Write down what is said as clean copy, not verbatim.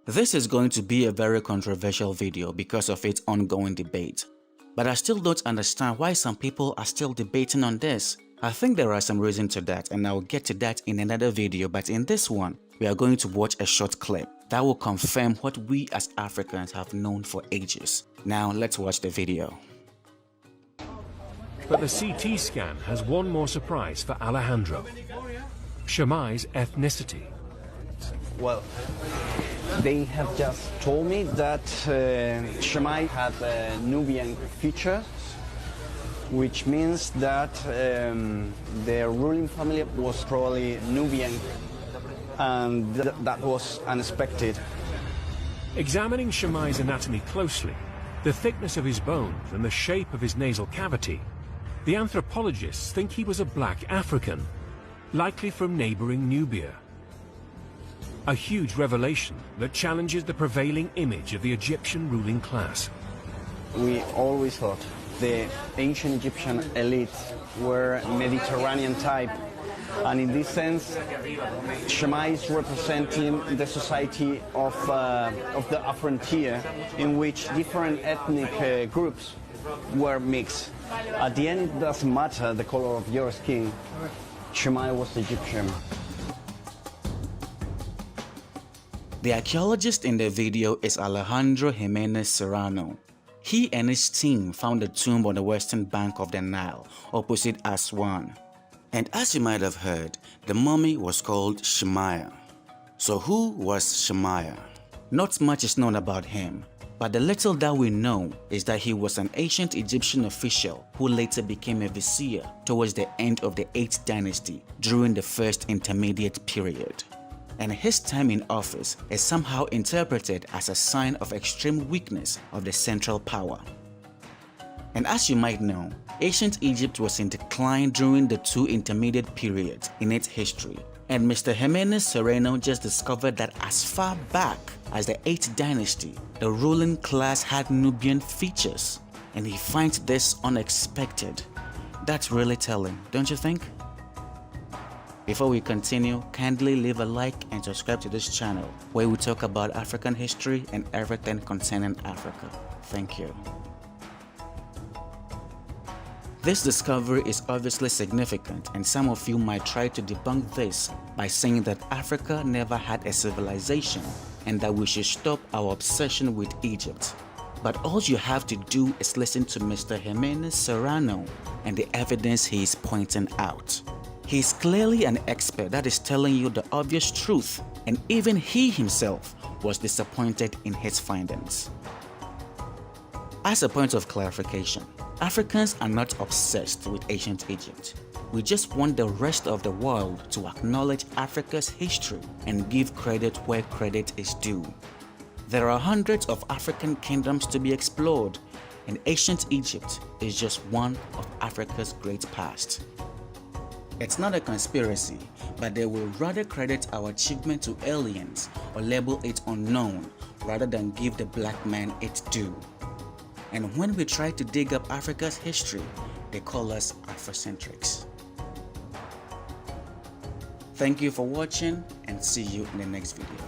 This is going to be a very controversial video because of its ongoing debate. But I still don't understand why some people are still debating on this. I think there are some reasons to that, and I'll get to that in another video, but in this one, we are going to watch a short clip that will confirm what we as Africans have known for ages. Now let's watch the video. But the CT scan has one more surprise for Alejandro: Shemai's ethnicity. Well, they have just told me that Shemai had Nubian features, which means that their ruling family was probably Nubian, and that was unexpected. Examining Shemai's anatomy closely, the thickness of his bones and the shape of his nasal cavity, the anthropologists think he was a black African, likely from neighboring Nubia. A huge revelation that challenges the prevailing image of the Egyptian ruling class. We always thought the ancient Egyptian elite were Mediterranean type, and in this sense, Shemai is representing the society of the frontier, in which different ethnic groups were mixed. At the end, it doesn't matter the color of your skin. Shemai was Egyptian. The archaeologist in the video is Alejandro Jimenez Serrano. He and his team found a tomb on the western bank of the Nile, opposite Aswan. And as you might have heard, the mummy was called Shemaiah. So who was Shemaiah? Not much is known about him, but the little that we know is that he was an ancient Egyptian official who later became a vizier towards the end of the 8th dynasty during the first intermediate period. And his time in office is somehow interpreted as a sign of extreme weakness of the central power. And as you might know, ancient Egypt was in decline during the 2 intermediate periods in its history, and Mr. Jimenez Serrano just discovered that as far back as the 8th dynasty, the ruling class had Nubian features, and he finds this unexpected. That's really telling, don't you think? Before we continue, kindly leave a like and subscribe to this channel where we talk about African history and everything concerning Africa. Thank you. This discovery is obviously significant, and some of you might try to debunk this by saying that Africa never had a civilization and that we should stop our obsession with Egypt. But all you have to do is listen to Mr. Jimenez Serrano and the evidence he is pointing out. He is clearly an expert that is telling you the obvious truth, and even he himself was disappointed in his findings. As a point of clarification, Africans are not obsessed with ancient Egypt. We just want the rest of the world to acknowledge Africa's history and give credit where credit is due. There are hundreds of African kingdoms to be explored, and ancient Egypt is just one of Africa's great past. It's not a conspiracy, but they will rather credit our achievement to aliens or label it unknown rather than give the black man its due. And when we try to dig up Africa's history, they call us Afrocentrics. Thank you for watching, and see you in the next video.